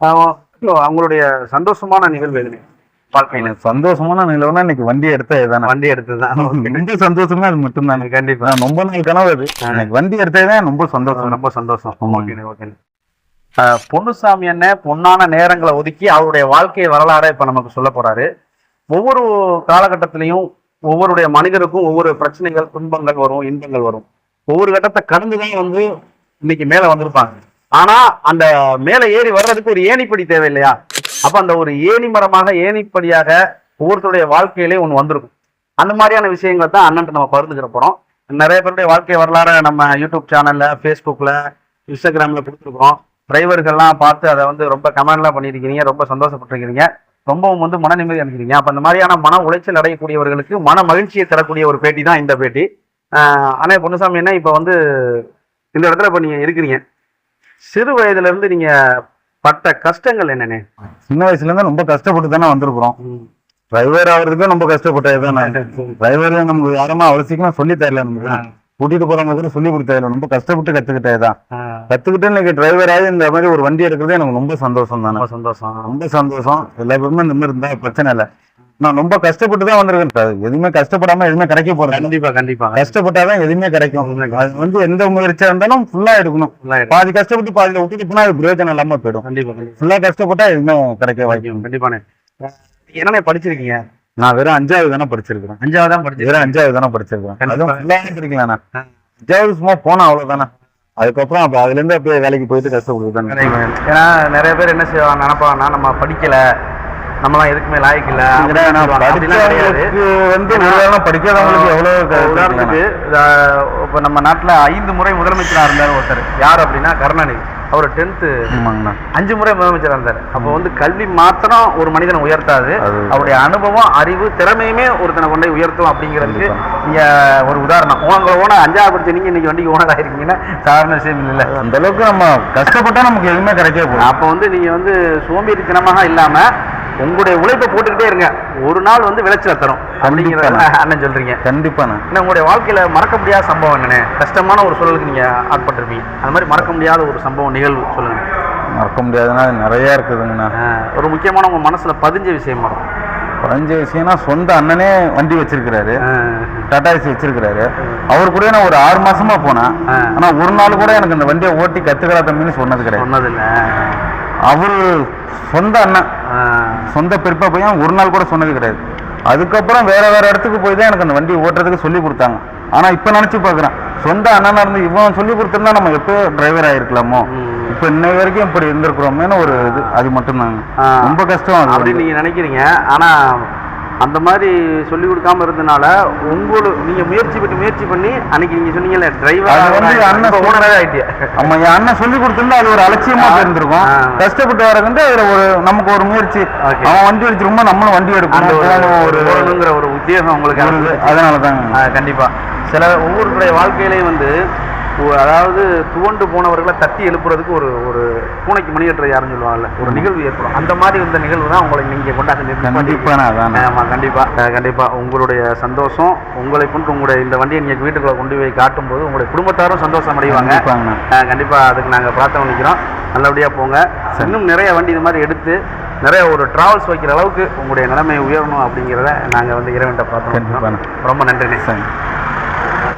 அவங்களுடைய சந்தோஷமான நிகழ்வு எதுனே வாழ்க்கையில? சந்தோஷமான நிலவுனா இன்னைக்கு வண்டி எடுத்ததுதான். வண்டி எடுத்ததுதான் ரொம்ப சந்தோஷமே அது மட்டும் தானே. கண்டிப்பா ரொம்ப நாள் கனவு அது. எனக்கு வண்டி எடுத்ததுதான் ரொம்ப சந்தோஷம். ரொம்ப சந்தோஷம். ஓகே. பொன்னுசாமி அண்ணன் பொன்னான நேரங்களை ஒதுக்கி அவருடைய வாழ்க்கை வரலாறை இப்ப நமக்கு சொல்ல போறாரு. ஒவ்வொரு காலகட்டத்திலையும் ஒவ்வொருடைய மனிதருக்கும் ஒவ்வொரு பிரச்சனைகள், துன்பங்கள் வரும், இன்பங்கள் வரும். ஒவ்வொரு கட்டத்தை கடந்துதான் இன்னைக்கு மேல வந்திருப்பாங்க. ஆனா அந்த மேல ஏறி வர்றதுக்கு ஒரு ஏணிப்படி தேவை இல்லையா? அப்ப அந்த ஒரு ஏணி மரமாக, ஏணிப்படியாக ஒவ்வொருத்தருடைய வாழ்க்கையிலே ஒண்ணு வந்திருக்கும். அந்த மாதிரியான விஷயங்களை தான் அண்ணன் நம்ம பகிர்ந்துக்கிற போறோம். நிறைய பேருடைய வாழ்க்கை வரலாறு நம்ம யூடியூப் சேனல்ல, ஃபேஸ்புக்ல, இன்ஸ்டாகிராம்ல கொடுத்துருக்கோம். டிரைவர்கள்லாம் பார்த்து அதை ரொம்ப கமெண்ட்லாம் பண்ணியிருக்கிறீங்க, ரொம்ப சந்தோஷப்பட்டிருக்கிறீங்க, ரொம்பவும் மன நிம்மதி அனுப்பிக்கிறீங்க. அப்ப அந்த மாதிரியான மன உளைச்சல் அடையக்கூடியவர்களுக்கு மன மகிழ்ச்சியை தரக்கூடிய ஒரு பேட்டி தான் இந்த பேட்டி. அண்ணே பொன்னுசாமி என்ன இப்ப இந்த இடத்துல இப்ப நீங்க இருக்கிறீங்க. சிறு வயதுல இருந்து நீங்க பட்ட கஷ்டங்கள் என்னன்னு? சின்ன வயசுல இருந்து ரொம்ப கஷ்டப்பட்டு தானே வந்திருக்கிறோம். டிரைவர் ஆகுறதுக்கு ரொம்ப கஷ்டப்பட்டது தானே. டிரைவர் நமக்கு யாருமா அவ்வளவு சீக்கிரம் சொல்லி தரல. நமக்கு கூட்டிட்டு போறவங்க கூட சொல்லி கொடுத்ததில்ல. ரொம்ப கஷ்டப்பட்டு கத்துக்கிட்டதுதான். கத்துக்கிட்டு இன்னைக்கு டிரைவர் ஆகி இந்த மாதிரி ஒரு வண்டி எடுக்கிறது எனக்கு ரொம்ப சந்தோஷம் தானே. ரொம்ப சந்தோஷம். எல்லா பேருமே இந்த மாதிரி இருந்தா பிரச்சனை இல்லை. நான் ரொம்ப கஷ்டப்பட்டு தான் வந்திருக்கேன். எதுவுமே கஷ்டப்படாம எதுவுமே கிடைக்க போறேன். கண்டிப்பா கஷ்டப்பட்டாதான் எதுவுமே கிடைக்கும். அது எந்த முயற்சியா இருந்தாலும் ஃபுல்லா எடுக்கணும். பாதி கஷ்டப்பட்டு பாதியில விட்டுட்டு போனா அது பிரயோஜனம் இல்லாம போயிடும். கண்டிப்பா ஃபுல்லா கஷ்டப்பட்டா எதுவுமே கிடைக்க வாய்க்கும். கண்டிப்பானே. என்னென்ன படிச்சிருக்கீங்க? நான் வெறும் 5வது தானே படிச்சிருக்கேன். 5வது தான் படிச்சு வெறும் 5வது தானே படிச்சிருக்கேன். அதுவும் ஃபுல்லாக படிக்கலாம். 5வது சும்மா போனா அவ்வளவுதானே. அதுக்கப்புறம் அப்ப அதுல இருந்து அப்படியே வேலைக்கு போயிட்டு கஷ்டப்படுது. ஏன்னா நிறைய பேர் என்ன செய்வாங்க, நினைப்பாங்கன்னா நம்ம படிக்கல, நம்மளாம் எதுக்குமே லாய்க்கு இல்ல. படிக்காதவங்களுக்கு எவ்வளவு. உதாரணத்துக்கு இப்ப நம்ம நாட்டுல 5 முறை முதலமைச்சரா இருந்தார் ஒருத்தர். யார் அப்படின்னா கருணாநிதி. அவர் 10th 5 முறை முதலமைச்சரா இருந்தார். அப்ப கல்வி மாத்திரம் ஒரு மனிதனை உயர்த்தாது, அவருடைய அனுபவம், அறிவு, திறமையுமே ஒருத்தனை கொண்டு உயர்த்தும். அப்படிங்கிறதுக்கு நீங்க ஒரு உதாரணம். உங்களை ஓனர் 5வது படிச்சு நீங்க இன்னைக்கு வண்டிக்கு ஓனர் ஆயிருக்கீங்கன்னா சாதாரண விஷயம் இல்லை. அந்த அளவுக்கு நம்ம கஷ்டப்பட்டா நமக்கு எதுவுமே கிடைக்க போகும். அப்ப நீங்க சோம்பேறித்தனமாக இல்லாம உங்களுடைய உழைப்பை போட்டுக்கிட்டே இருங்க. ஒரு நாள் விளைச்சல தரும் அப்படிங்கிறத அண்ணன் சொல்றீங்க. கண்டிப்பா. உங்களுடைய வாழ்க்கையில மறக்க முடியாத சம்பவம் என்னன்னு? கஷ்டமான ஒரு சூழலுக்கு நீங்க ஆட்பட்டிருப்பீங்க. அந்த மாதிரி மறக்க முடியாத ஒரு சம்பவம், நிகழ்வு சொல்லுங்க. மறக்க முடியாதுன்னா நிறைய இருக்குதுங்கண்ணா. ஒரு முக்கியமான உங்க மனசுல பதிஞ்ச விஷயமா? பதிஞ்ச விஷயம்னா, சொந்த அண்ணனே வண்டி வச்சிருக்கிறாரு, டாடா ஏசி வச்சிருக்கிறாரு. அவர் கூட நான் ஒரு 6 மாசமா போனேன். ஆனா ஒரு நாள் கூட எனக்கு அந்த வண்டியை ஓட்டி கத்துக்கிறா தம்பின்னு சொன்னது கிடையாது. சொன்னது இல்லை. அவரு சொந்த அண்ணன், சொந்த பெருப்பா பையன், ஒரு நாள் கூட சொன்னது கிடையாது. அதுக்கப்புறம் வேற இடத்துக்கு போய் தான் எனக்கு அந்த வண்டி ஓட்டுறதுக்கு சொல்லி கொடுத்தாங்க. ஆனா இப்ப நினைச்சு பாக்குறேன், சொந்த அண்ணனா இருந்து இவன் சொல்லி கொடுத்திருந்தா நம்ம எப்போ டிரைவர் ஆயிருக்கலாமோ. இப்ப இன்னை வரைக்கும் இப்படி இருந்திருக்கிறோமேனு ஒரு இது. அது மட்டும் தாங்க ரொம்ப கஷ்டம் அப்படின்னு நீங்க நினைக்கிறீங்க. ஆனா அந்த மாதிரி சொல்லி கொடுக்காம இருந்தனால நீங்க முயற்சி பண்ணி அன்னைக்கு நீங்க சொன்னீங்கல்ல டிரைவர் ஆமா, என் அண்ணன் சொல்லி கொடுத்திருந்தா அது ஒரு அலட்சியமா இருந்திருக்கும். கஷ்டப்பட்டு வரது அதுல நமக்கு ஒரு முயற்சி. அவன் வண்டி அடிச்சிருமா, நம்மளும் வண்டி எடுக்கணும் ஒரு உத்தேசம் உங்களுக்கு. அதனாலதாங்க. கண்டிப்பா ஒவ்வொருடைய வாழ்க்கையிலையும் அதாவது துவண்டு போனவர்களை தட்டி எழுப்புறதுக்கு ஒரு பூனைக்கு மணி கட்டுறது யாருன்னு சொல்லுவாங்கல்ல, ஒரு நிகழ்வு ஏற்படும். அந்த மாதிரி இந்த நிகழ்வு தான் உங்களை நீங்க கொண்டாந்து. கண்டிப்பா உங்களுடைய சந்தோஷம், உங்களை கொண்டு உங்களுடைய இந்த வண்டியை நீங்க வீட்டுக்குள்ள கொண்டு போய் காட்டும் போது உங்களுடைய குடும்பத்தாரும் சந்தோஷம் அடைவாங்க. கண்டிப்பா அதுக்கு நாங்க பிரார்த்தனை பண்ணிக்கிறோம். நல்லபடியா போங்க. இன்னும் நிறைய வண்டி இது மாதிரி எடுத்து நிறைய ஒரு டிராவல்ஸ் வைக்கிற அளவுக்கு உங்களுடைய நிலைமை உயரணும் அப்படிங்கிறத நாங்க இறைவன்கிட்ட பிரார்த்தனை. ரொம்ப நன்றி.